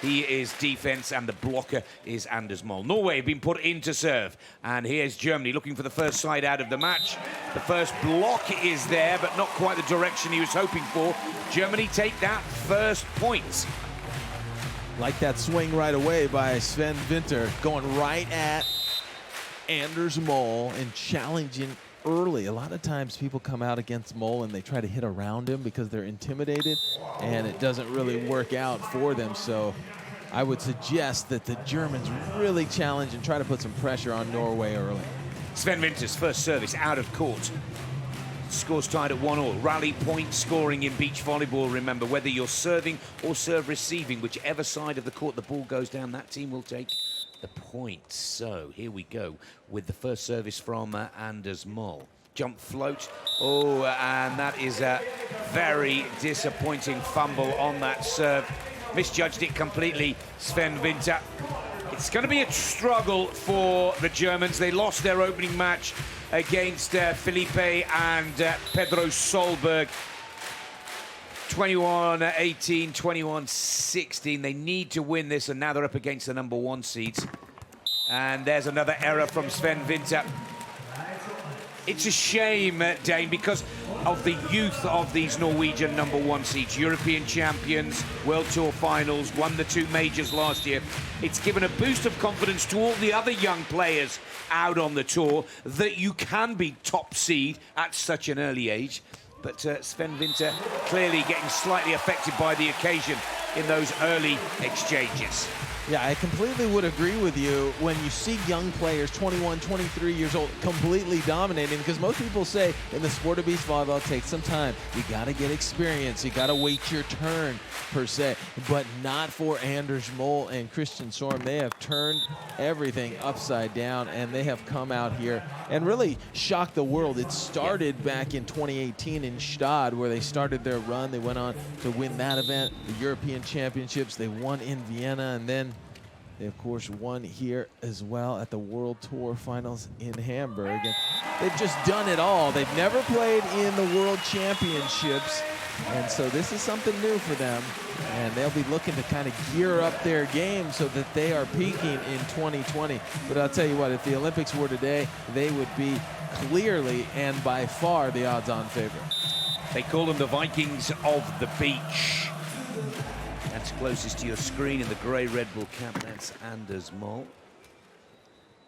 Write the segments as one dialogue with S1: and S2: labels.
S1: He is defense, and the blocker is Anders Moll. Norway have been put into serve, and here's Germany looking for the first side out of the match. The first block is there, but not quite the direction he was hoping for. Germany take that first point.
S2: Like that swing right away by Sven Winter, going right at Anders Moll and challenging early. A lot of times people come out against Moll and they try to hit around him because they're intimidated, and it doesn't really work out for them. So I would suggest that the Germans really challenge and try to put some pressure on Norway early.
S1: Sven Winter's first service out of court. Scores tied at 1-1. Rally point scoring in beach volleyball, remember, whether you're serving or serve receiving, whichever side of the court the ball goes down, that team will take the point. So here we go with the first service from Anders Moll. Jump float. Oh, and that is a very disappointing fumble on that serve. Misjudged it completely, Sven Winter. It's going to be a struggle for the Germans. They lost their opening match against Felipe and Pedro Solberg. 21-18, 21-16. They need to win this, and now they're up against the #1 seeds. And there's another error from Sven Winter. It's a shame, Dane, because of the youth of these Norwegian #1 seeds. European champions, World Tour finals, won the 2 majors last year. It's given a boost of confidence to all the other young players out on the tour that you can be top seed at such an early age. But Sven Winter clearly getting slightly affected by the occasion in those early exchanges.
S2: Yeah, I completely would agree with you when you see young players, 21, 23 years old, completely dominating, because most people say in the sport of beach volleyball, it takes some time. You got to get experience. You got to wait your turn, per se. But not for Anders Moll and Christian Sorum. They have turned everything upside down, and they have come out here and really shocked the world. It started back in 2018 in Stade, where they started their run. They went on to win that event, the European Championships. They won in Vienna, and then they, of course, won here as well at the World Tour Finals in Hamburg. And they've just done it all. They've never played in the World Championships, and so this is something new for them. And they'll be looking to kind of gear up their game so that they are peaking in 2020. But I'll tell you what, if the Olympics were today, they would be clearly and by far the odds-on favorite.
S1: They call them the Vikings of the beach. That's closest to your screen in the grey Red Bull cap. That's Anders Moll.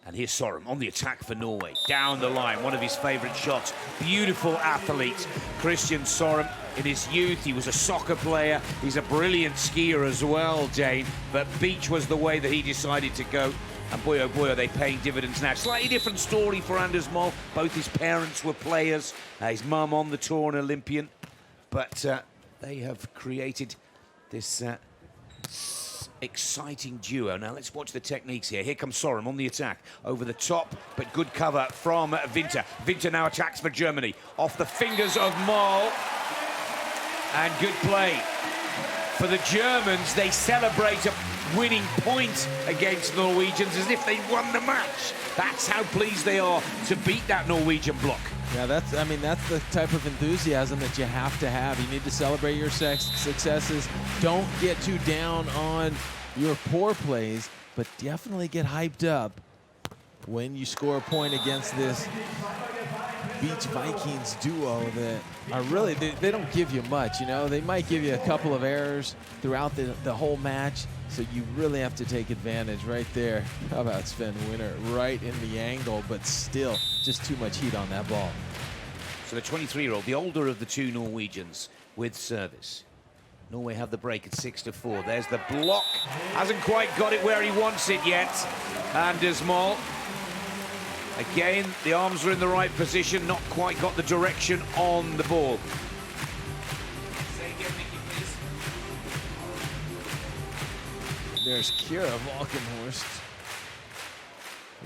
S1: And here's Sorum on the attack for Norway. Down the line, one of his favourite shots. Beautiful athlete, Christian Sorum. In his youth, he was a soccer player. He's a brilliant skier as well, Dane. But beach was the way that he decided to go. And boy, oh boy, are they paying dividends now. Slightly different story for Anders Moll. Both his parents were players. His mum on the tour, an Olympian. But they have created this exciting duo. Now let's watch the techniques here. Here comes Sorum on the attack. Over the top, but good cover from Winter. Winter now attacks for Germany. Off the fingers of Moll. And good play. For the Germans, they celebrate a winning point against Norwegians as if they won the match. That's how pleased they are to beat that Norwegian block.
S2: Yeah, that's the type of enthusiasm that you have to have. You need to celebrate your successes. Don't get too down on your poor plays, but definitely get hyped up when you score a point against this Beach Vikings duo that are really, they don't give you much, you know. They might give you a couple of errors throughout the whole match, so you really have to take advantage right there. How about Sven Winter right in the angle, but still just too much heat on that ball.
S1: So the 23-year-old, the older of the two Norwegians, with service. Norway have the break at 6-4. There's the block. Hasn't quite got it where he wants it yet. Anders Moll. Again, the arms are in the right position, not quite got the direction on the ball. Say again, Mickey, please.
S2: There's Kira Valkenhorst.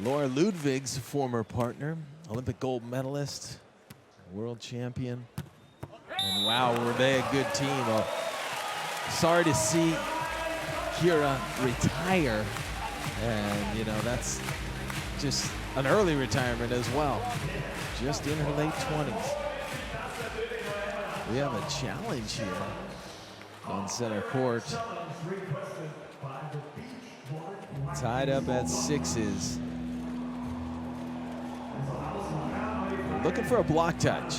S2: Laura Ludwig's former partner, Olympic gold medalist, world champion. And wow, were they a good team. Sorry to see Kira retire. And, you know, that's just an early retirement as well. Just in her late 20s. We have a challenge here on center court. Tied up at 6s. Looking for a block touch.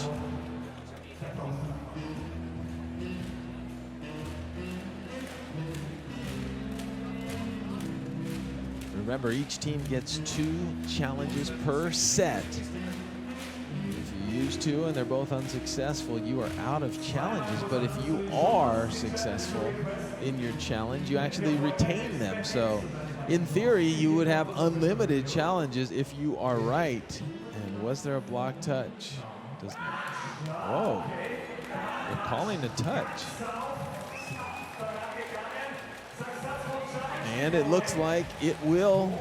S2: Remember, each team gets 2 challenges per set. If you use 2 and they're both unsuccessful, you are out of challenges. But if you are successful in your challenge, you actually retain them. So in theory, you would have unlimited challenges if you are right. And was there a block touch? Whoa, they're calling a touch. And it looks like it will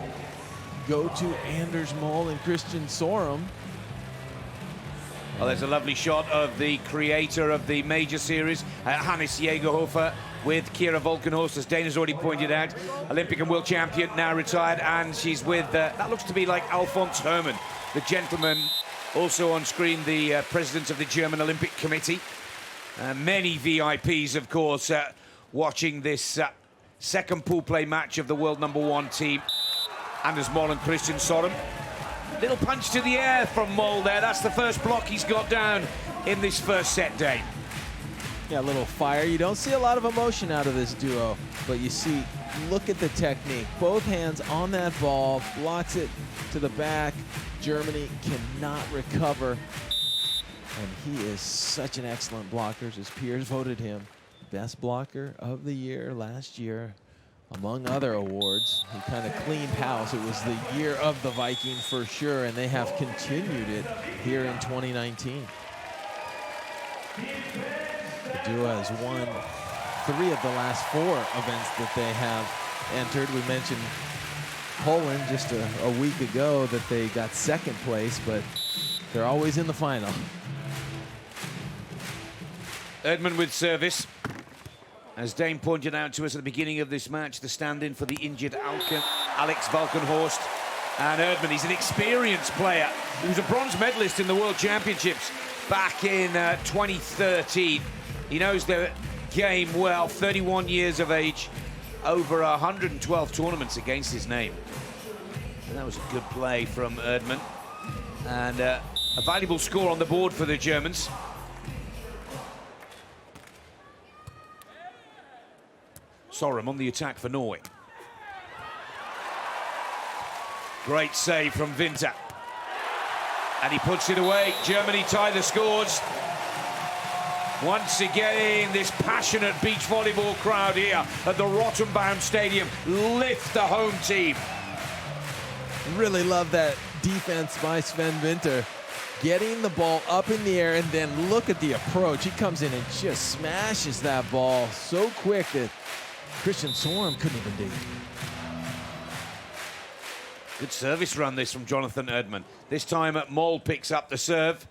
S2: go to Anders Mol and Christian Sorum.
S1: Well, there's a lovely shot of the creator of the major series, Hannes Jägerhofer, with Kira Volkenhorst, as Dana's already pointed out. Olympic and world champion, now retired, and she's with, that looks to be like Alfons Herrmann, the gentleman, also on screen, the president of the German Olympic Committee. Many VIPs, of course, watching this second pool play match of the world #1 team. Anders Mol and Christian Sorum. Little punch to the air from Mol there. That's the first block he's got down in this first set, Dane.
S2: Yeah, a little fire. You don't see a lot of emotion out of this duo, but you see, look at the technique. Both hands on that ball, blocks it to the back. Germany cannot recover. And he is such an excellent blocker. His peers voted him best blocker of the year last year, among other awards. He kind of cleaned house. It was the year of the Viking for sure, and they have continued it here in 2019. The duo has won 3 of the last 4 events that they have entered. We mentioned Poland just a week ago that they got 2nd place, but they're always in the final.
S1: Erdmann with service. As Dane pointed out to us at the beginning of this match, the stand-in for the injured Alex Valkenhorst. And Erdmann, he's an experienced player. He was a bronze medalist in the World Championships back in 2013. He knows the game well, 31 years of age, over 112 tournaments against his name. And that was a good play from Erdmann. And a valuable score on the board for the Germans. Sorum on the attack for Norway. Great save from Winter. And he puts it away. Germany tie the scores. Once again, this passionate beach volleyball crowd here at the Rottenbaum Stadium lift the home team.
S2: Really love that defense by Sven Winter. Getting the ball up in the air, and then look at the approach. He comes in and just smashes that ball so quick that Christian Sorum couldn't even do it.
S1: Good service run this from Jonathan Erdmann. This time Mol picks up the serve.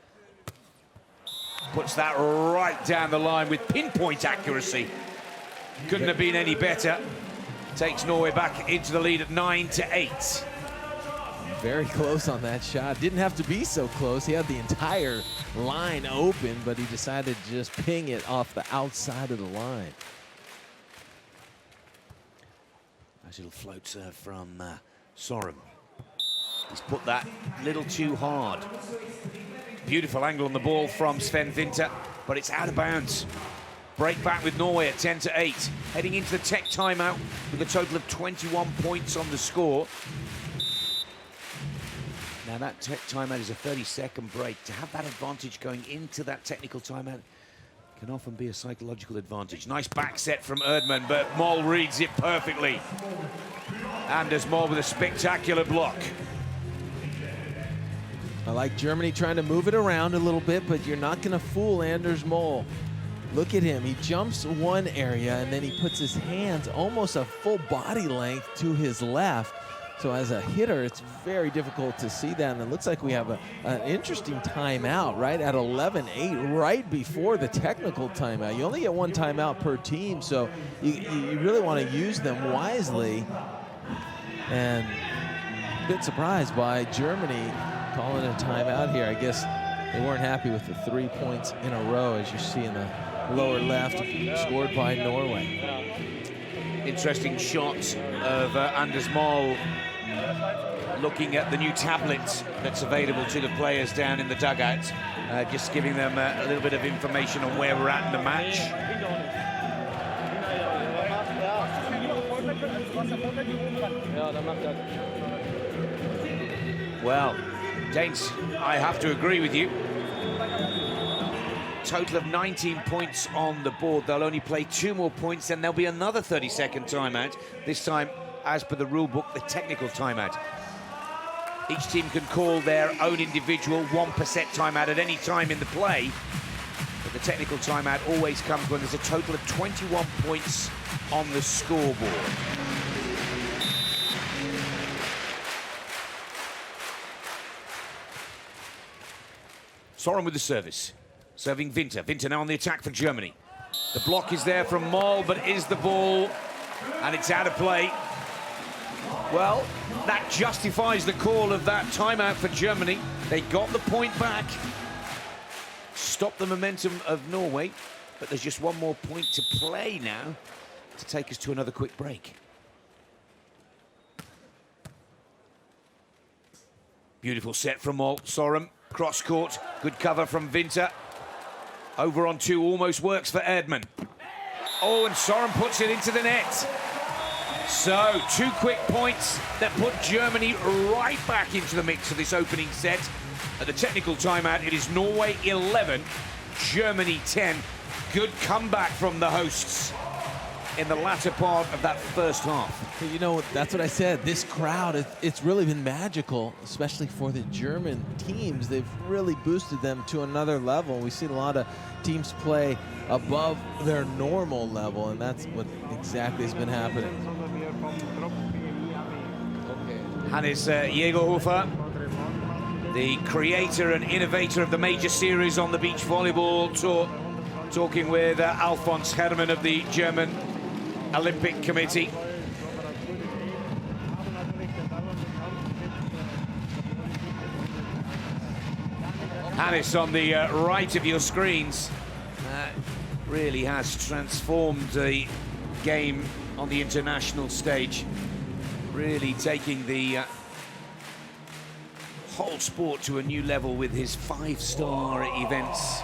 S1: Puts that right down the line with pinpoint accuracy. Couldn't have been any better. Takes Norway back into the lead at 9-8.
S2: Very close on that shot. Didn't have to be so close. He had the entire line open, but he decided to just ping it off the outside of the line.
S1: Nice little float serve from Sorum. He's put that a little too hard. Beautiful angle on the ball from Sven Winter, but it's out of bounds. Break back with Norway at 10-8. Heading into the tech timeout with a total of 21 points on the score. Now that tech timeout is a 30-second break. To have that advantage going into that technical timeout can often be a psychological advantage. Nice back set from Erdmann, but Mol reads it perfectly. Anders Mol with a spectacular block.
S2: I like Germany trying to move it around a little bit, but you're not going to fool Anders Mol. Look at him. He jumps one area, and then he puts his hands almost a full body length to his left. So as a hitter, it's very difficult to see that. And it looks like we have an interesting timeout, right, at 11-8, right before the technical timeout. You only get 1 timeout per team, so you really want to use them wisely. And a bit surprised by Germany calling a timeout here. I guess they weren't happy with the 3 points in a row, as you see in the lower left, scored by Norway.
S1: Interesting shot of Anders Moll looking at the new tablet that's available to the players down in the dugout, just giving them a little bit of information on where we're at in the match. Well, Danes, I have to agree with you. Total of 19 points on the board. They'll only play 2 more points, and there'll be another 30-second timeout. This time, as per the rule book, the technical timeout. Each team can call their own individual 1% timeout at any time in the play, but the technical timeout always comes when there's a total of 21 points on the scoreboard. Sorum with the service. Serving Winter. Winter now on the attack for Germany. The block is there from Moll, but is the ball, and it's out of play. Well, that justifies the call of that timeout for Germany. They got the point back. Stopped the momentum of Norway, but there's just one more point to play now to take us to another quick break. Beautiful set from Moll. Sorum, cross court, good cover from Winter. Over on 2, almost works for Erdmann. Oh, and Sorum puts it into the net. So, 2 quick points that put Germany right back into the mix of this opening set. At the technical timeout, it is Norway 11, Germany 10. Good comeback from the hosts in the latter part of that first half.
S2: You know, that's what I said. This crowd, it's really been magical, especially for the German teams. They've really boosted them to another level. We've seen a lot of teams play above their normal level, and that's what exactly has been happening.
S1: Hannes Jägerhofer, the creator and innovator of the major series on the beach volleyball tour, talking with Alfons Herrmann of the German Olympic Committee. Hannes on the right of your screens really has transformed the game on the international stage, really taking the whole sport to a new level with his 5-star events.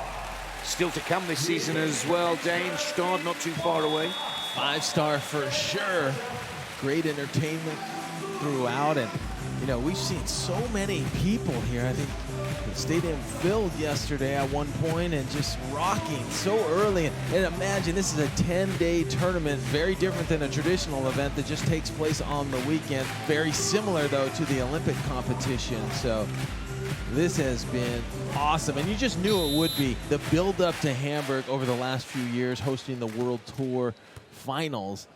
S1: Still to come this season as well, Dane. Stad not too far away.
S2: 5-star for sure. Great entertainment throughout, and you know, we've seen so many people here. I think the stadium filled yesterday at one point and just rocking so early. And imagine this is a 10-day tournament, very different than a traditional event that just takes place on the weekend. Very similar though to the Olympic competition. So this has been awesome, and you just knew it would be. The build-up to Hamburg over the last few years, hosting the World Tour Finals,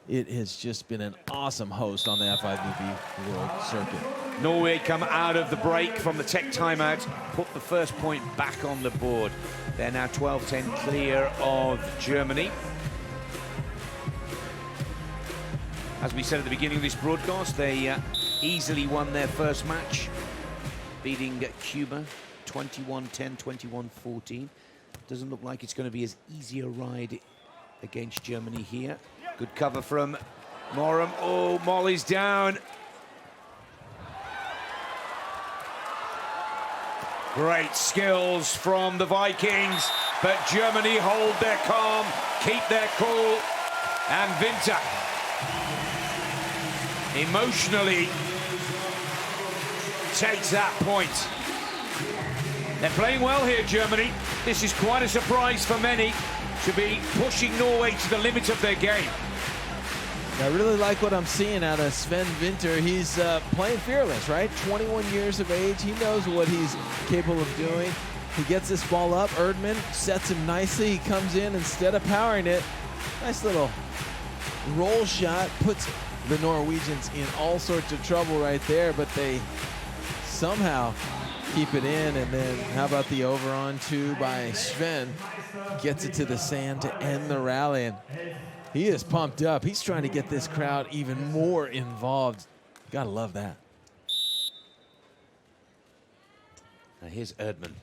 S2: it has just been an awesome host on the FIVB World Circuit.
S1: Norway come out of the break from the tech timeout, put the first point back on the board. They're now 12-10 clear of Germany. As we said at the beginning of this broadcast, they easily won their first match, beating Cuba 21-10, 21-14. Doesn't look like it's going to be as easy a ride against Germany here. Good cover from Sorum. Oh, Molly's down. Great skills from the Vikings, but Germany hold their calm, keep their cool, and Winter emotionally takes that point. They're playing well here, Germany. This is quite a surprise for many, to be pushing Norway to the limit of their game.
S2: I really like what I'm seeing out of Sven Winter. He's playing fearless, right? 21 years of age. He knows what he's capable of doing. He gets this ball up. Erdmann sets him nicely. He comes in instead of powering it. Nice little roll shot. Puts the Norwegians in all sorts of trouble right there, but they somehow keep it in. And then how about the over on 2 by Sven? Gets it to the sand to end the rally. And he is pumped up. He's trying to get this crowd even more involved. Gotta love that.
S1: Now here's Erdmann,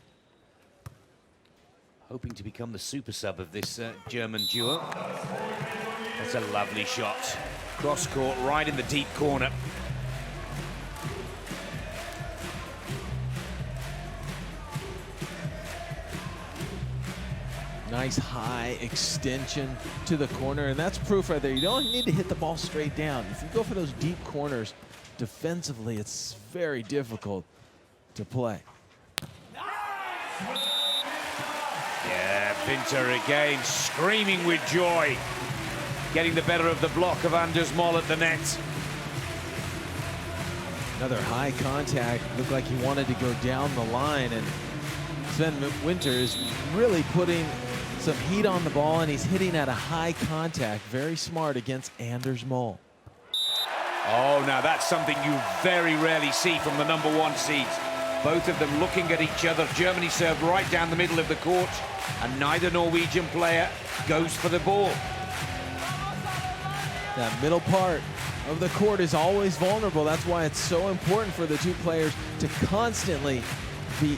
S1: hoping to become the super sub of this German duo. That's a lovely shot. Cross court, right in the deep corner.
S2: Nice high extension to the corner, and that's proof right there. You don't need to hit the ball straight down. If you go for those deep corners, defensively, it's very difficult to play.
S1: Yeah, Winter again, screaming with joy. Getting the better of the block of Anders Moll at the net.
S2: Another high contact. Looked like he wanted to go down the line, and Sven Winter is really putting some heat on the ball, and he's hitting at a high contact. Very smart against Anders Moll.
S1: Oh, now that's something you very rarely see from the #1 seeds. Both of them looking at each other. Germany served right down the middle of the court, and neither Norwegian player goes for the ball.
S2: That middle part of the court is always vulnerable. That's why it's so important for the two players to constantly be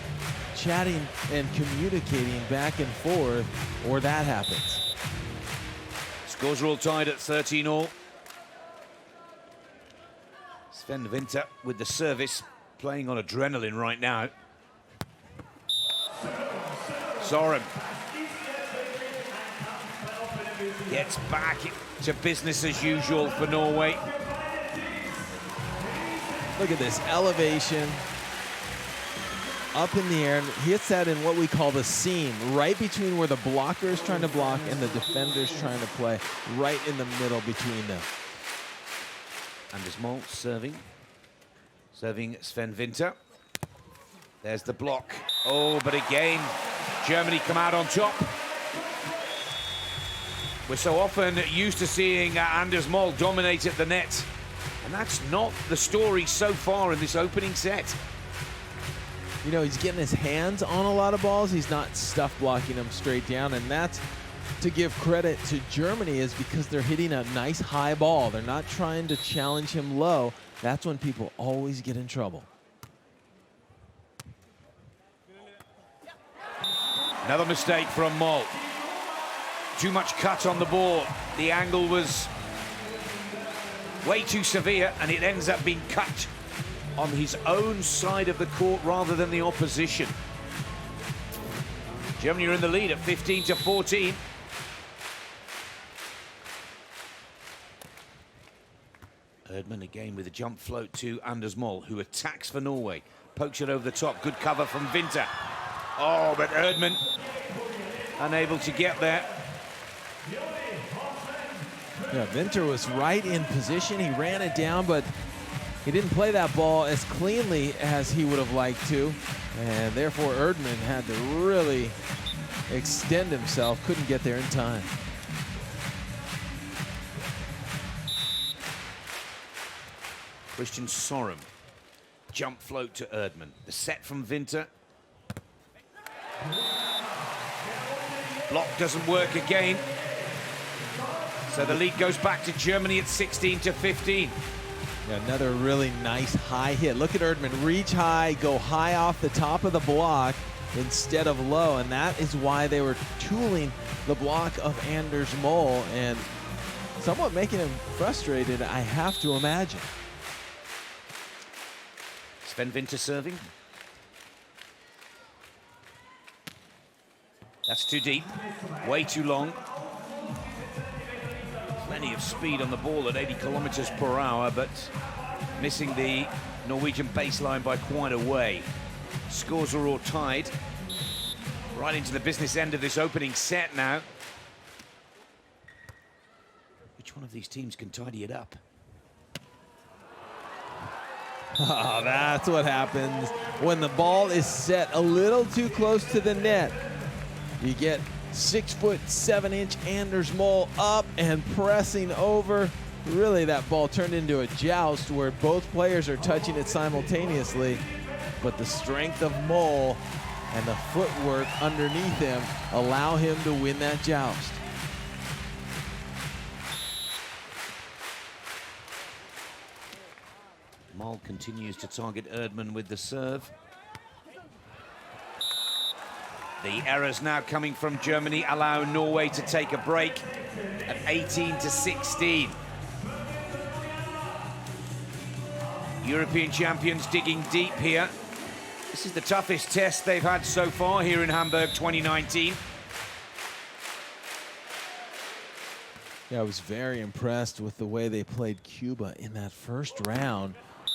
S2: chatting and communicating back and forth, or that happens.
S1: Scores are all tied at 13-all. Sven Winter with the service, playing on adrenaline right now. Sorum gets back to business as usual for Norway.
S2: Look at this elevation. Up in the air, and he hits that in what we call the seam, right between where the blocker is trying to block and the defender's trying to play, right in the middle between them.
S1: Anders Moll serving Sven Winter. There's the block. Oh, but again, Germany come out on top. We're so often used to seeing Anders Moll dominate at the net, and that's not the story so far in this opening set.
S2: You know, he's getting his hands on a lot of balls. He's not stuff blocking them straight down, and that's to give credit to Germany, is because they're hitting a nice high ball. They're not trying to challenge him low. That's when people always get in trouble.
S1: Another mistake from Moll. Too much cut on the ball. The angle was way too severe, and it ends up being cut on his own side of the court rather than the opposition. Germany are in the lead at 15-14. Erdmann again with a jump float to Anders Moll, who attacks for Norway. Pokes it over the top. Good cover from Winter. Oh, but Erdmann unable to get there.
S2: Yeah, Winter was right in position. He ran it down, but he didn't play that ball as cleanly as he would have liked to, and therefore Erdmann had to really extend himself, couldn't get there in time.
S1: Christian Sorum, jump float to Erdmann. The set from Winter. Block doesn't work again. So the lead goes back to Germany at 16-15.
S2: Yeah, another really nice high hit. Look at Erdmann reach high, go high off the top of the block instead of low, and that is why they were tooling the block of Anders Moll and somewhat making him frustrated, I have to imagine.
S1: Sven Winter serving. That's too deep, way too long. Plenty of speed on the ball at 80 kilometers per hour, but missing the Norwegian baseline by quite a way. Scores are all tied. Right into the business end of this opening set now. Which one of these teams can tidy it up?
S2: Oh, that's what happens when the ball is set a little too close to the net. You get 6'7" Anders Moll up and pressing over. Really, that ball turned into a joust where both players are touching it simultaneously, but the strength of Moll and the footwork underneath him allow him to win that joust.
S1: Moll continues to target Erdmann with the serve. The errors now coming from Germany allow Norway to take a break at 18-16. European champions digging deep here. This is the toughest test they've had so far here in Hamburg 2019.
S2: Yeah, I was very impressed with the way they played Cuba in that first round.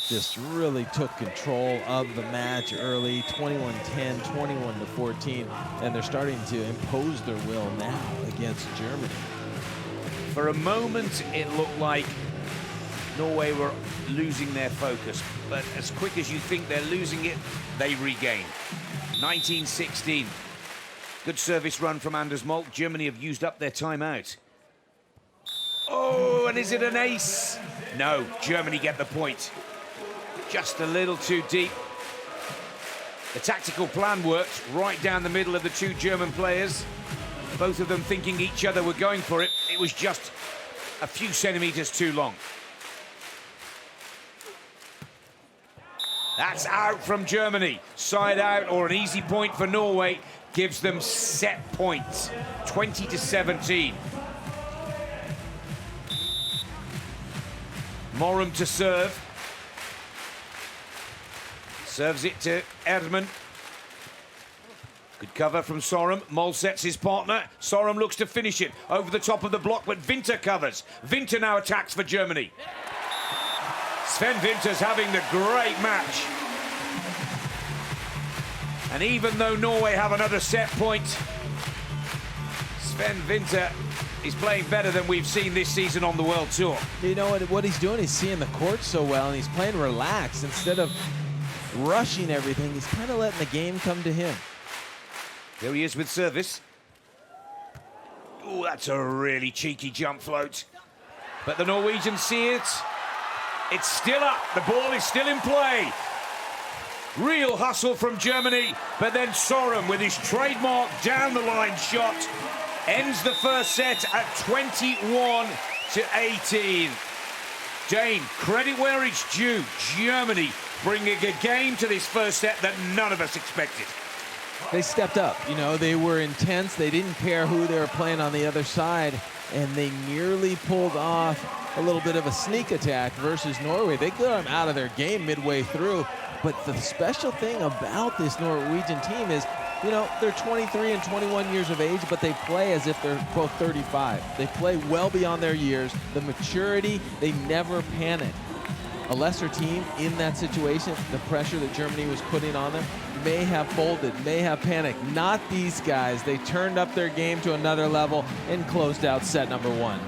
S2: Just really took control of the match early, 21-10, 21-14, and they're starting to impose their will now against Germany.
S1: For a moment, it looked like Norway were losing their focus, but as quick as you think they're losing it, they regain. 19-16. Good service run from Anders Molt. Germany have used up their timeout. Oh, and is it an ace? No, Germany get the point. Just a little too deep. The tactical plan worked right down the middle of the two German players. Both of them thinking each other were going for it. It was just a few centimeters too long. That's out from Germany. Side out or an easy point for Norway gives them set points. 20-17. Sorum to serve. Serves it to Erdmann. Good cover from Sorum. Mol sets his partner. Sorum looks to finish it over the top of the block, but Winter covers. Winter now attacks for Germany. Sven Winter's having the great match. And even though Norway have another set point, Sven Winter is playing better than we've seen this season on the World Tour.
S2: You know what he's doing? He's seeing the court so well, and he's playing relaxed. Instead of rushing everything, he's kind of letting the game come to him.
S1: There he is with service. Oh, that's a really cheeky jump float. But the Norwegians see it. It's still up. The ball is still in play. Real hustle from Germany, but then Sorum with his trademark down-the-line shot ends the first set at 21-18. Dane, credit where it's due. Germany bringing a game to this first set that none of us expected.
S2: They stepped up. You know, they were intense. They didn't care who they were playing on the other side, and they nearly pulled off a little bit of a sneak attack versus Norway. They got them out of their game midway through. But the special thing about this Norwegian team is, you know, they're 23 and 21 years of age, but they play as if they're both 35. They play well beyond their years. The maturity, they never panic. A lesser team in that situation, the pressure that Germany was putting on them, may have folded, may have panicked. Not these guys. They turned up their game to another level and closed out set number one.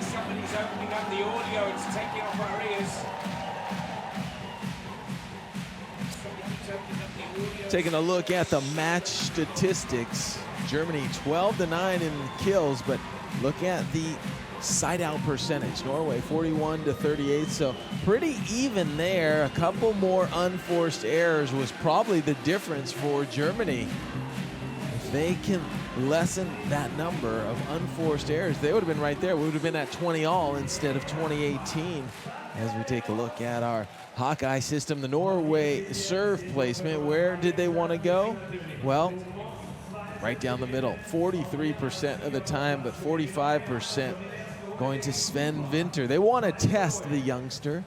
S1: Somebody's opening up the audio. It's taking off our ears.
S2: Taking a look at the match statistics. Germany 12-9 in kills, but look at the side out percentage. Norway 41-38, so pretty even there. A couple more unforced errors was probably the difference for Germany. If they can lessen that number of unforced errors, they would have been right there. We would have been at 20 all instead of 20-18. As we take a look at our Hawkeye system, the Norway serve placement, where did they want to go? Well, right down the middle, 43% of the time, but 45% going to Sven Winter. They want to test the youngster.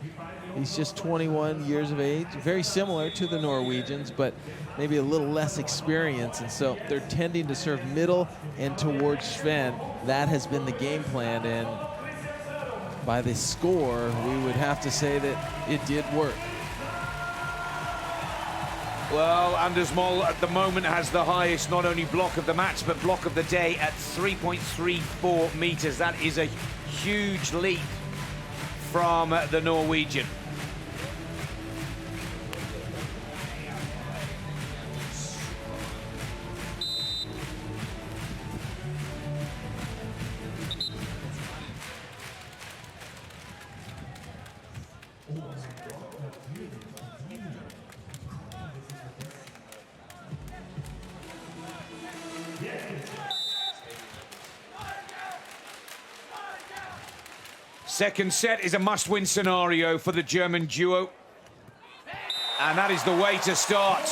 S2: He's just 21 years of age, very similar to the Norwegians, but maybe a little less experience, and so they're tending to serve middle and towards Sven. That has been the game plan, and by the score, we would have to say that it did work.
S1: Well, Anders Mol at the moment has the highest not only block of the match, but block of the day at 3.34 meters. That is a huge leap from the Norwegian. Second set is a must-win scenario for the German duo. And that is the way to start.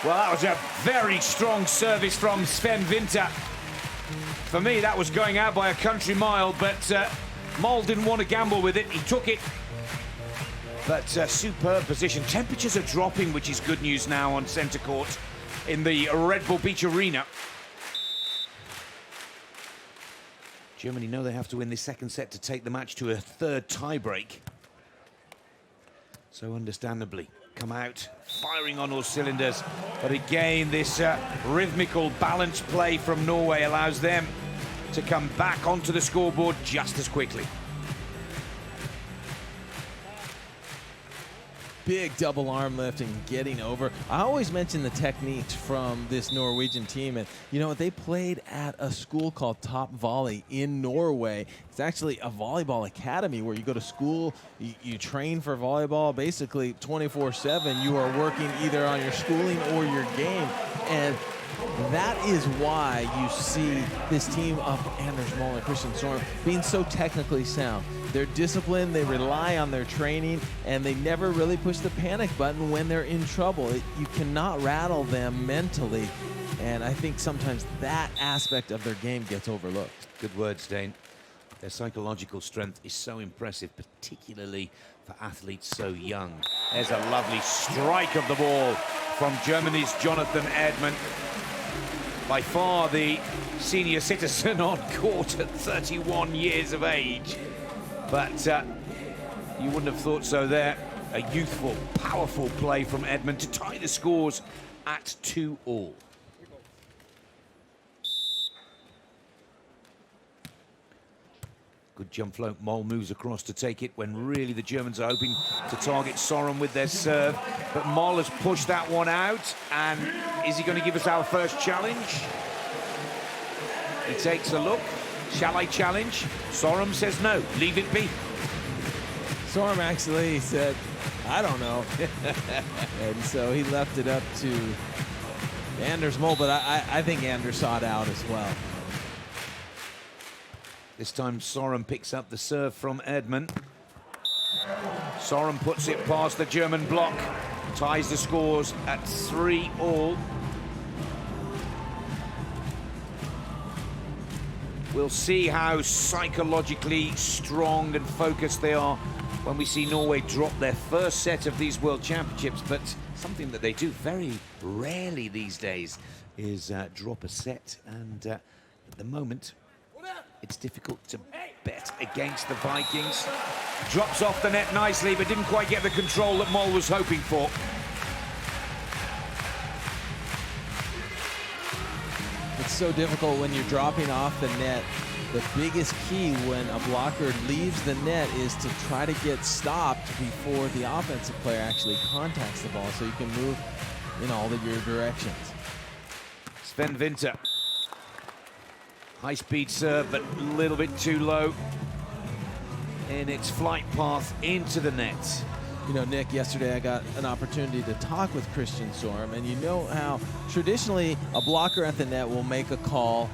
S1: Well, that was a very strong service from Sven Winter. For me, that was going out by a country mile, but Mol didn't want to gamble with it. He took it. But superb position. Temperatures are dropping, which is good news now on centre court in the Red Bull Beach Arena. Germany know they have to win this second set to take the match to a third tie-break. So understandably, come out firing on all cylinders. But again, this rhythmical, balanced play from Norway allows them to come back onto the scoreboard just as quickly.
S2: Big double arm lift and getting over. I always mention the techniques from this Norwegian team, and you know, they played at a school called Top Volley in Norway. It's actually a volleyball academy where you go to school, you train for volleyball basically 24/7. You are working either on your schooling or your game, and that is why you see this team of Anders Mol and Christian Sorum being so technically sound. They're disciplined, they rely on their training, and they never really push the panic button when they're in trouble. You cannot rattle them mentally, and I think sometimes that aspect of their game gets overlooked.
S1: Good words, Dane. Their psychological strength is so impressive, particularly for athletes so young. There's a lovely strike of the ball from Germany's Jonathan Erdmann. By far the senior citizen on court at 31 years of age. But you wouldn't have thought so there. A youthful, powerful play from Erdmann to tie the scores at 2-all. Good jump float. Mol moves across to take it when really the Germans are hoping to target Sorum with their serve. But Mol has pushed that one out. And is he going to give us our first challenge? He takes a look. Shall I challenge? Sorum says no. Leave it be.
S2: Sorum actually said, I don't know. And so he left it up to Anders Mol, but I think Anders saw it out as well.
S1: This time Sorum picks up the serve from Erdmann. Sorum puts it past the German block, ties the scores at 3-all. We'll see how psychologically strong and focused they are when we see Norway drop their first set of these World Championships. But something that they do very rarely these days is drop a set. And at the moment, it's difficult to bet against the Vikings. Drops off the net nicely, but didn't quite get the control that Mol was hoping for.
S2: It's so difficult when you're dropping off the net. The biggest key when a blocker leaves the net is to try to get stopped before the offensive player actually contacts the ball, so you can move in all of your directions.
S1: Sven Winter. High-speed serve, but a little bit too low in its flight path into the net.
S2: You know, Nick, yesterday I got an opportunity to talk with Christian Sorum, and you know how traditionally a blocker at the net will make a call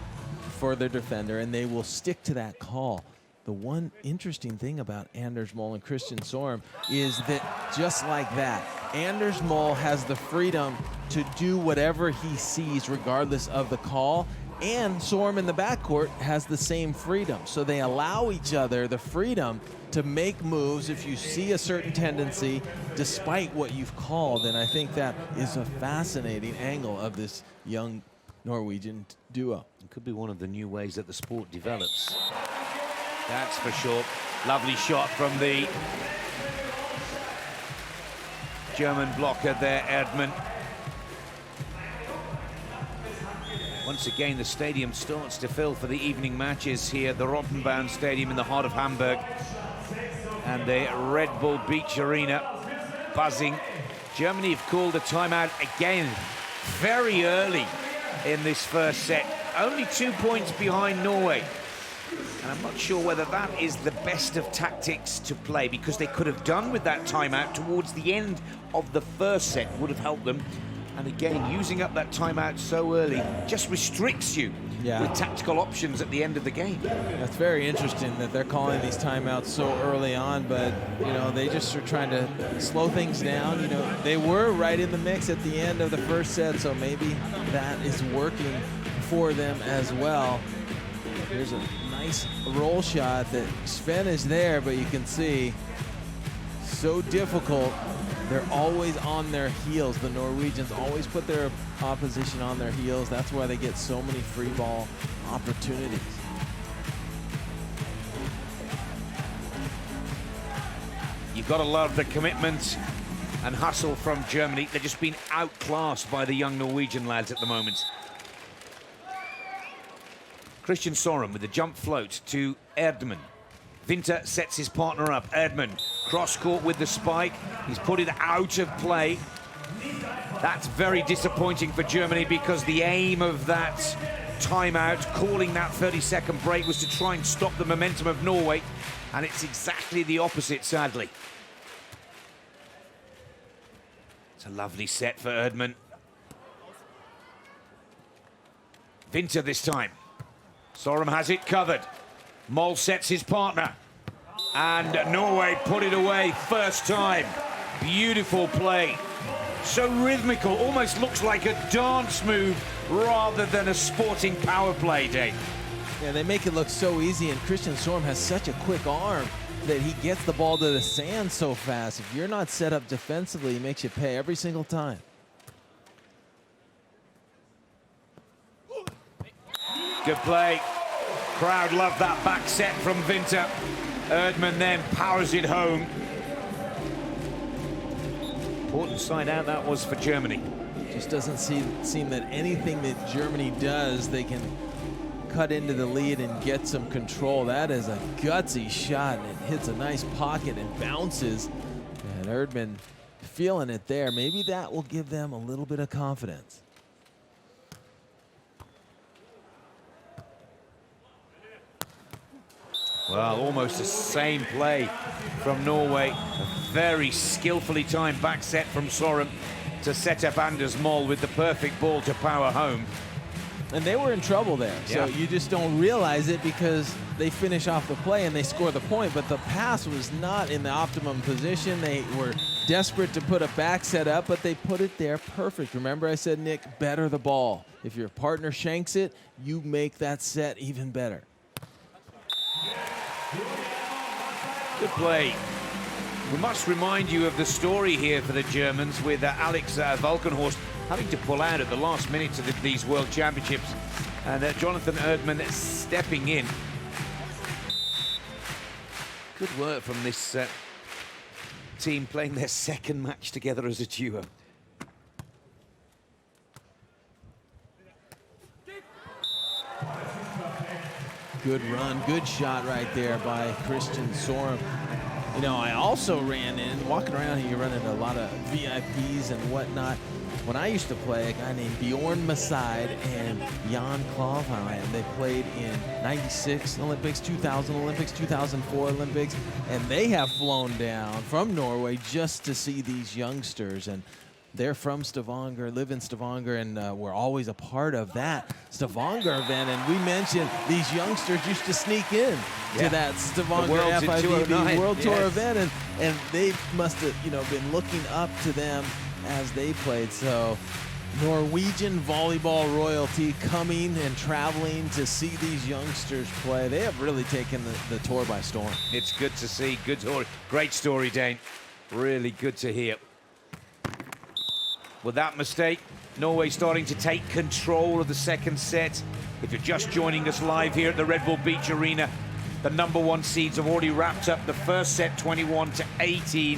S2: for their defender, and they will stick to that call. The one interesting thing about Anders Mol and Christian Sorum is that just like that, Anders Mol has the freedom to do whatever he sees regardless of the call, and Sorum in the backcourt has the same freedom. So they allow each other the freedom to make moves if you see a certain tendency despite what you've called. And I think that is a fascinating angle of this young Norwegian duo.
S1: It could be one of the new ways that the sport develops. That's for sure. Lovely shot from the German blocker there, Erdmann. Once again, the stadium starts to fill for the evening matches here at the Rottenbaum Stadium in the heart of Hamburg. And the Red Bull Beach Arena buzzing. Germany have called a timeout again very early in this first set. Only 2 points behind Norway. And I'm not sure whether that is the best of tactics to play, because they could have done with that timeout towards the end of the first set, would have helped them. And again, using up that timeout so early just restricts you with tactical options at the end of the game.
S2: That's very interesting that they're calling these timeouts so early on, but, you know, they just are trying to slow things down. You know, they were right in the mix at the end of the first set, so maybe that is working for them as well. There's a nice roll shot that Sven is there, but you can see so difficult. They're always on their heels. The Norwegians always put their opposition on their heels. That's why they get so many free ball opportunities.
S1: You've got to love the commitment and hustle from Germany. They're just being outclassed by the young Norwegian lads at the moment. Christian Sorum with the jump float to Erdmann. Winter sets his partner up. Erdmann cross court with the spike. He's put it out of play. That's very disappointing for Germany because the aim of that timeout, calling that 30-second break, was to try and stop the momentum of Norway, and it's exactly the opposite, sadly. It's a lovely set for Erdmann. Winter this time. Sorum has it covered. Moll sets his partner. And Norway put it away first time. Beautiful play. So rhythmical, almost looks like a dance move rather than a sporting power play, Dave.
S2: Yeah, they make it look so easy, and Christian Sorum has such a quick arm that he gets the ball to the sand so fast. If you're not set up defensively, he makes you pay every single time.
S1: Good play. Crowd love that back set from Winter. Erdmann then powers it home. Important side out that was for Germany.
S2: Just doesn't seem that anything that Germany does, they can cut into the lead and get some control. That is a gutsy shot, and it hits a nice pocket and bounces. And Erdmann feeling it there. Maybe that will give them a little bit of confidence.
S1: Well, almost the same play from Norway. A very skillfully timed back set from Sorum to set up Anders Moll with the perfect ball to power home.
S2: And they were in trouble there. So you just don't realize it because they finish off the play and they score the point, but the pass was not in the optimum position. They were desperate to put a back set up, but they put it there perfect. Remember I said, Nick, better the ball. If your partner shanks it, you make that set even better.
S1: Good play. We must remind you of the story here for the Germans with Alex Valkenhorst having to pull out at the last minute of these World Championships, and Jonathan Erdmann stepping in. Good work from this team playing their second match together as a duo.
S2: Good run, good shot right there by Christian Sorum. You know, I also ran in, walking around here, you run into a lot of VIPs and whatnot. When I used to play, a guy named Bjorn Maside and Jan Klavheim, they played in 96 Olympics, 2000 Olympics, 2004 Olympics, and they have flown down from Norway just to see these youngsters. And they're from Stavanger, live in Stavanger, and we're always a part of that Stavanger event. And we mentioned these youngsters used to sneak in to that Stavanger FIVB World Tour event, and they must have, you know, been looking up to them as they played. So Norwegian volleyball royalty coming and traveling to see these youngsters play. They have really taken the tour by storm.
S1: It's good to see. Good story. Great story, Dane. Really good to hear. With that mistake, Norway starting to take control of the second set. If you're just joining us live here at the Red Bull Beach Arena, the #1 seeds have already wrapped up the first set 21-18,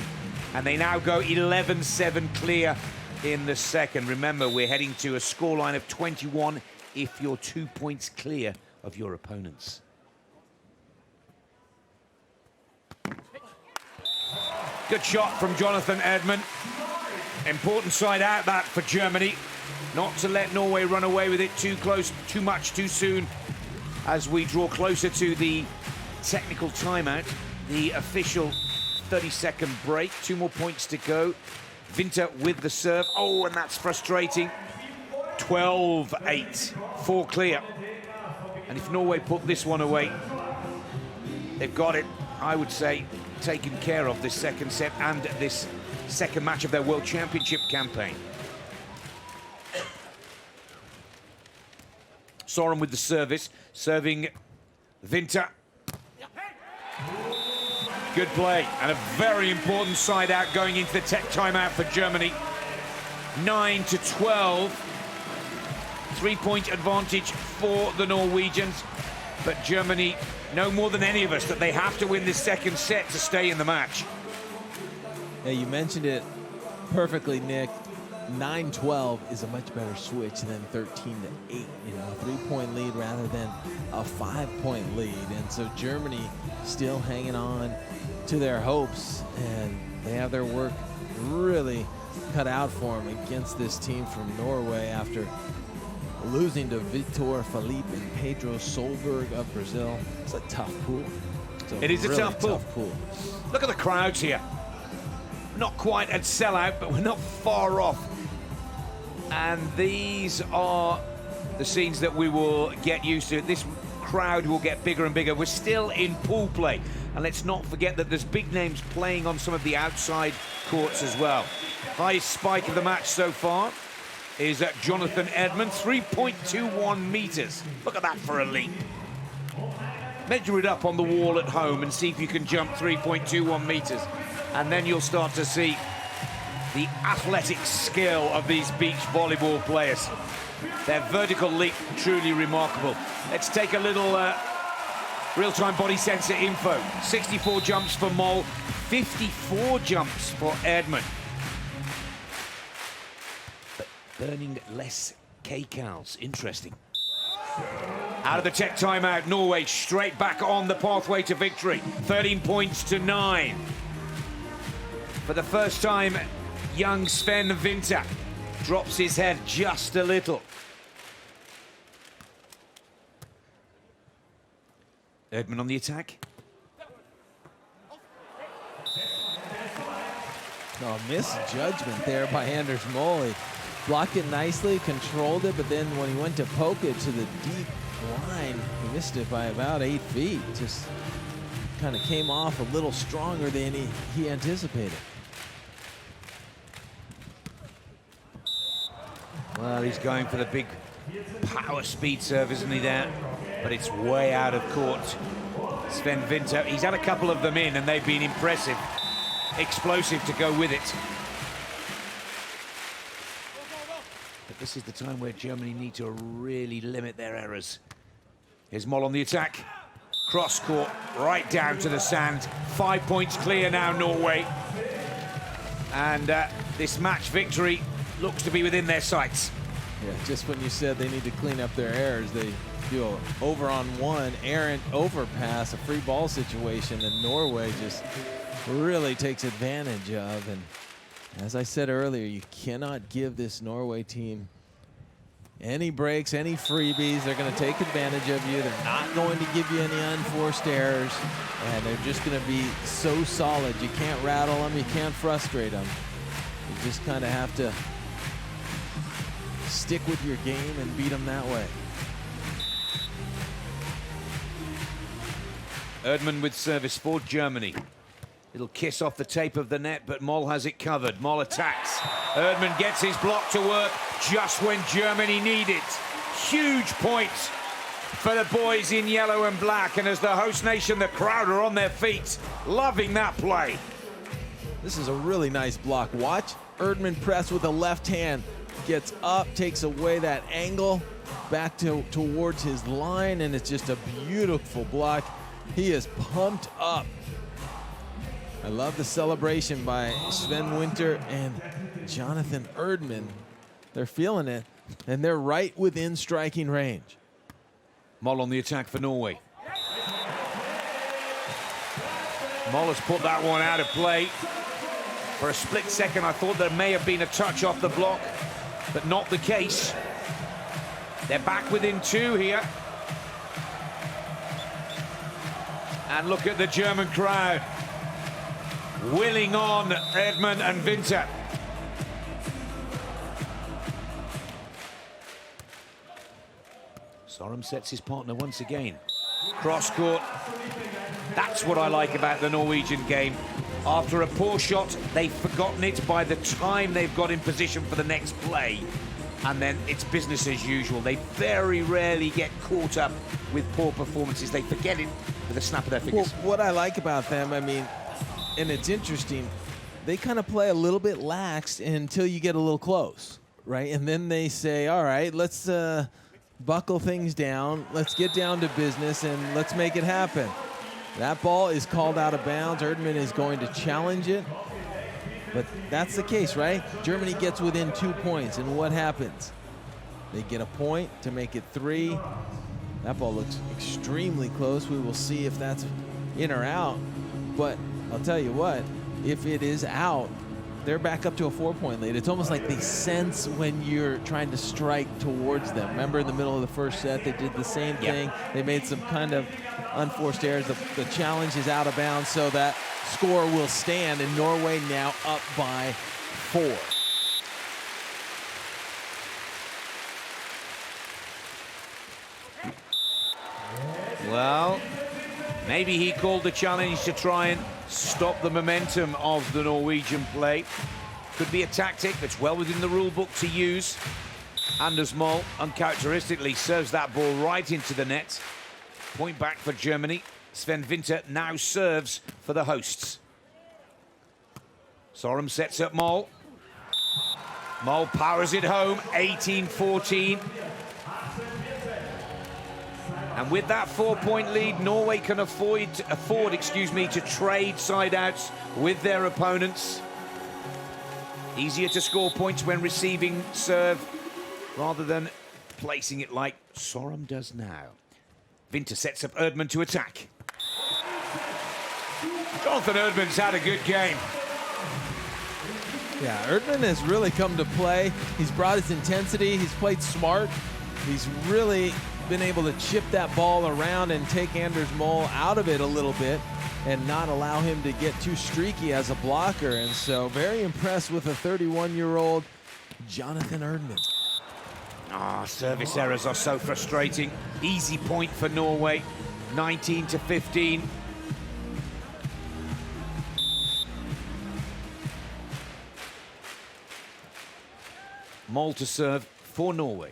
S1: and they now go 11-7 clear in the second. Remember, we're heading to a scoreline of 21 if you're 2 points clear of your opponents. Good shot from Jonathan Erdmann. Important side out that for Germany. Not to let Norway run away with it too close, too much, too soon. As we draw closer to the technical timeout, the official 30-second break. 2 more points to go. Winter with the serve. Oh, and that's frustrating. 12-8, 4 clear. And if Norway put this one away, they've got it, I would say, taken care of this second set and this second match of their World Championship campaign. Sorum with the service, serving Winter. Good play, and a very important side out going into the tech timeout for Germany. 9-12. 3-point advantage for the Norwegians, but Germany know more than any of us that they have to win this second set to stay in the match.
S2: Yeah, you mentioned it perfectly, Nick. 9-12 is a much better switch than 13-8. You know, a 3-point lead rather than a 5-point lead. And so Germany still hanging on to their hopes, and they have their work really cut out for them against this team from Norway after losing to Vitor Felipe and Pedro Solberg of Brazil. It's a tough pool.
S1: It is
S2: really
S1: a tough pool. Look at the crowds here. Not quite at sellout, but we're not far off. And these are the scenes that we will get used to. This crowd will get bigger and bigger. We're still in pool play. And let's not forget that there's big names playing on some of the outside courts as well. Highest spike of the match so far is Jonathan Erdmann, 3.21 meters. Look at that for a leap. Measure it up on the wall at home and see if you can jump 3.21 meters. And then you'll start to see the athletic skill of these beach volleyball players. Their vertical leap, truly remarkable. Let's take a little real-time body sensor info. 64 jumps for Moll, 54 jumps for Erdmann. Burning less kcals. Interesting. Out of the tech timeout, Norway straight back on the pathway to victory. 13 points to 9. For the first time, young Sven Winter drops his head just a little. Erdmann on the attack.
S2: Oh, misjudgment there by Anders Moll. Blocked it nicely, controlled it, but then when he went to poke it to the deep line, he missed it by about 8 feet. Just kind of came off a little stronger than he anticipated.
S1: Well, he's going for the big power speed serve, isn't he, there? But it's way out of court. Sven Winter, he's had a couple of them in, and they've been impressive. Explosive to go with it. But this is the time where Germany need to really limit their errors. Here's Moll on the attack. Cross court, right down to the sand. 5 points clear now, Norway. And this match victory looks to be within their sights.
S2: Yeah, just when you said they need to clean up their errors, they do an over-on-one errant overpass, a free ball situation, and Norway just really takes advantage of. And as I said earlier, you cannot give this Norway team any breaks, any freebies. They're going to take advantage of you. They're not going to give you any unforced errors, and they're just going to be so solid. You can't rattle them, you can't frustrate them. You just kind of have to stick with your game and beat them that way.
S1: Erdmann with service for Germany. Little kiss off the tape of the net, but Moll has it covered. Moll attacks. Erdmann gets his block to work just when Germany need it. Huge points for the boys in yellow and black. And as the host nation, the crowd are on their feet, loving that play.
S2: This is a really nice block. Watch Erdmann press with the left hand. Gets up, takes away that angle, back towards his line, and it's just a beautiful block. He is pumped up. I love the celebration by Sven Winter and Jonathan Erdmann. They're feeling it, and they're right within striking range.
S1: Moll on the attack for Norway. Moll has put that one out of play. For a split second, I thought there may have been a touch off the block, but not the case. They're back within 2 here. And look at the German crowd willing on Erdmann and Winter. Sorum sets his partner once again. Cross court. That's what I like about the Norwegian game. After a poor shot, they've forgotten it by the time they've got in position for the next play. And then it's business as usual. They very rarely get caught up with poor performances. They forget it with a snap of their fingers.
S2: Well, what I like about them, I mean, and it's interesting, they kind of play a little bit lax until you get a little close, right? And then they say, all right, let's buckle things down. Let's get down to business and let's make it happen. That ball is called out of bounds. Erdmann is going to challenge it. But that's the case, right? Germany gets within 2 points, and what happens? They get a point to make it 3. That ball looks extremely close. We will see if that's in or out. But I'll tell you what, if it is out, they're back up to a 4-point lead. It's almost like they sense when you're trying to strike towards them. Remember in the middle of the first set, they did the same thing. They made some kind of unforced errors. The challenge is out of bounds, so that score will stand, and Norway now up by 4.
S1: Well, maybe he called the challenge to try and stop the momentum of the Norwegian play. Could be a tactic that's well within the rule book to use. Anders Moll uncharacteristically serves that ball right into the net. Point back for Germany. Sven Winter now serves for the hosts. Sorum sets up Moll. Moll powers it home, 18-14. And with that 4-point lead, Norway can afford to trade side-outs with their opponents. Easier to score points when receiving serve rather than placing it like Sorum does now. Winter sets up Erdmann to attack. Jonathan Erdmann's had a good game.
S2: Yeah, Erdmann has really come to play. He's brought his intensity. He's played smart. He's really been able to chip that ball around and take Anders Moll out of it a little bit and not allow him to get too streaky as a blocker. And so very impressed with a 31-year-old Jonathan Erdmann.
S1: Service errors are so frustrating. Easy point for Norway, 19-15. Moll to serve for Norway.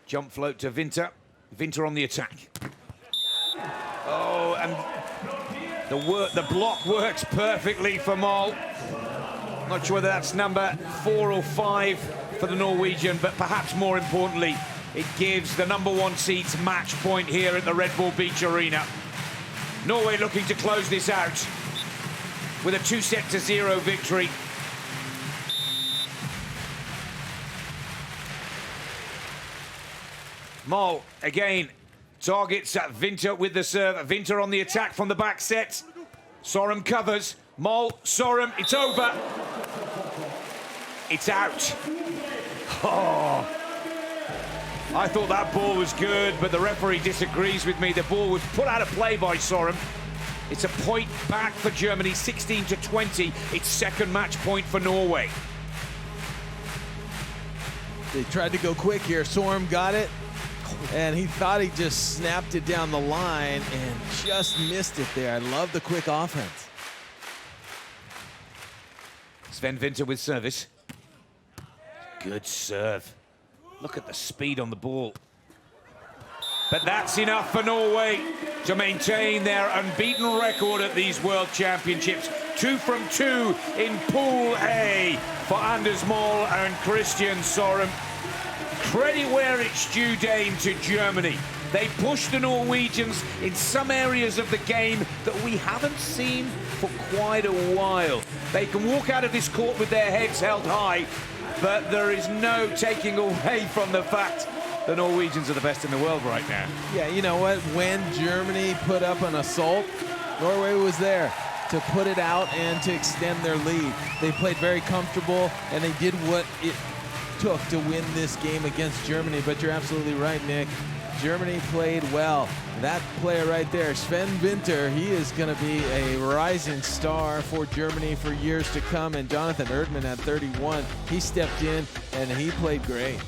S1: Jump float to Winter. Winter on the attack. Oh, and the block works perfectly for Moll. Not sure whether that's number 4 or 5 for the Norwegian, but perhaps more importantly, it gives the number 1 seeds match point here at the Red Bull Beach Arena. Norway looking to close this out with a 2-0 victory. Moll again targets at Winter with the serve. Winter on the attack from the back set. Sorum covers. Moll, Sorum, it's over. It's out. Oh, I thought that ball was good, but the referee disagrees with me. The ball was put out of play by Sorum. It's a point back for Germany, 16-20. It's second match point for Norway.
S2: They tried to go quick here. Sorum got it, and he thought he just snapped it down the line and just missed it there. I love the quick offense.
S1: Sven Winter with service. Good serve. Look at the speed on the ball. But that's enough for Norway to maintain their unbeaten record at these World Championships. 2 from 2 in Pool A for Anders Moll and Christian Sorum. Credit where it's due, Dame, to Germany. They pushed the Norwegians in some areas of the game that we haven't seen for quite a while. They can walk out of this court with their heads held high, but there is no taking away from the fact the Norwegians are the best in the world right now.
S2: Yeah, you know what? When Germany put up an assault, Norway was there to put it out and to extend their lead. They played very comfortable, and they did what it took to win this game against Germany. But you're absolutely right, Nick. Germany played well. That player right there, Sven Winter, he is going to be a rising star for Germany for years to come. And Jonathan Erdmann at 31, he stepped in and he played great.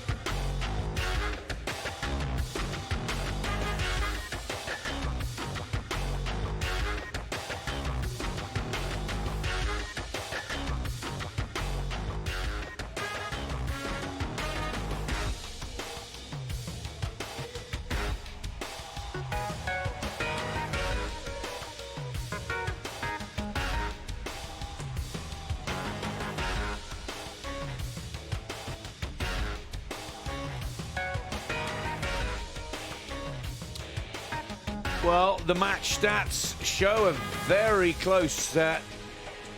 S1: Well, the match stats show a very close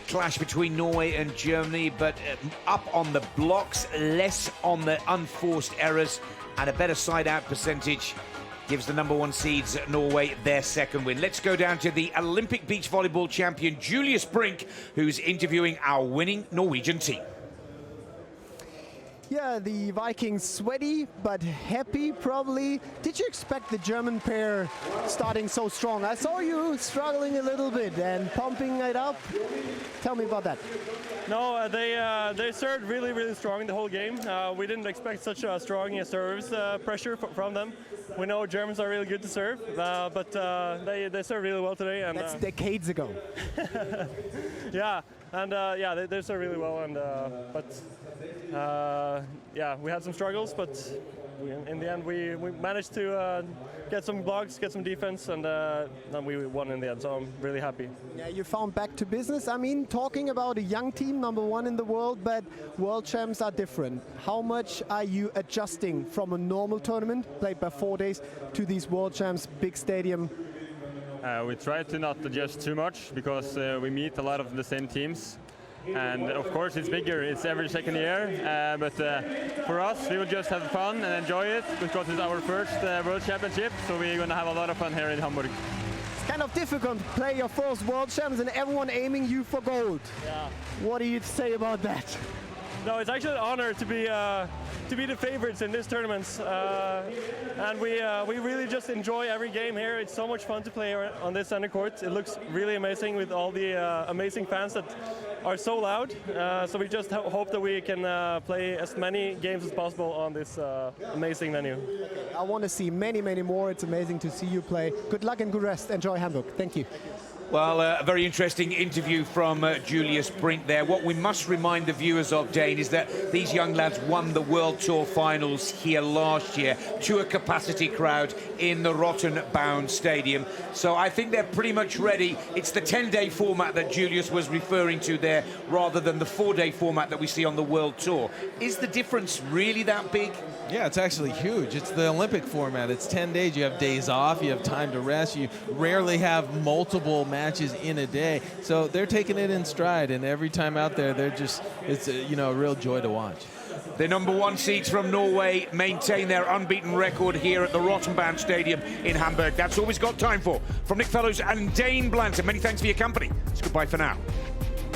S1: clash between Norway and Germany, but up on the blocks, less on the unforced errors, and a better side-out percentage gives the #1 seeds Norway their second win. Let's go down to the Olympic beach volleyball champion Julius Brink, who's interviewing our winning Norwegian team.
S3: Yeah, the Vikings sweaty but happy probably. Did you expect the German pair starting so strong? I saw you struggling a little bit and pumping it up. Tell me about that.
S4: No, they served really strong the whole game. We didn't expect such a strong service pressure from them. We know Germans are really good to serve, but they served really well today. And
S3: that's decades ago.
S4: Yeah, and yeah, they served really well, and yeah, we had some struggles, but in the end we managed to get some blocks, get some defense, and we won in the end, so I'm really happy.
S3: Yeah, you found back to business. I mean, talking about a young team, #1 in the world, but world champs are different. How much are you adjusting from a normal tournament played by 4 days to these world champs, big stadium?
S4: We try to not adjust too much because we meet a lot of the same teams. And of course it's bigger, it's every second year, but for us we will just have fun and enjoy it because it's our first World Championship, so we're going to have a lot of fun here in Hamburg.
S3: It's kind of difficult to play your first World Champs and everyone aiming you for gold.
S4: Yeah.
S3: What do you say about that?
S4: No, it's actually an honor to be the favorites in this tournament, and we really just enjoy every game here. It's so much fun to play on this center court. It looks really amazing with all the amazing fans that are so loud. So we just hope that we can play as many games as possible on this amazing venue.
S3: I want to see many more. It's amazing to see you play. Good luck and good rest. Enjoy Hamburg. Thank you.
S1: Well, a very interesting interview from Julius Brink there. What we must remind the viewers of, Dane, is that these young lads won the World Tour finals here last year to a capacity crowd in the Rotterdam Stadium. So I think they're pretty much ready. It's the 10-day format that Julius was referring to there, rather than the 4-day format that we see on the World Tour. Is the difference really that big?
S2: Yeah, it's actually huge. It's the Olympic format. It's 10 days. You have days off. You have time to rest. You rarely have multiple matches in a day. So they're taking it in stride, and every time out there, it's a real joy to watch.
S1: The #1 seeds from Norway maintain their unbeaten record here at the Rotterdam Stadium in Hamburg. That's all we've got time for. From Nick Fellows and Dane Blanton, many thanks for your company. It's goodbye for now.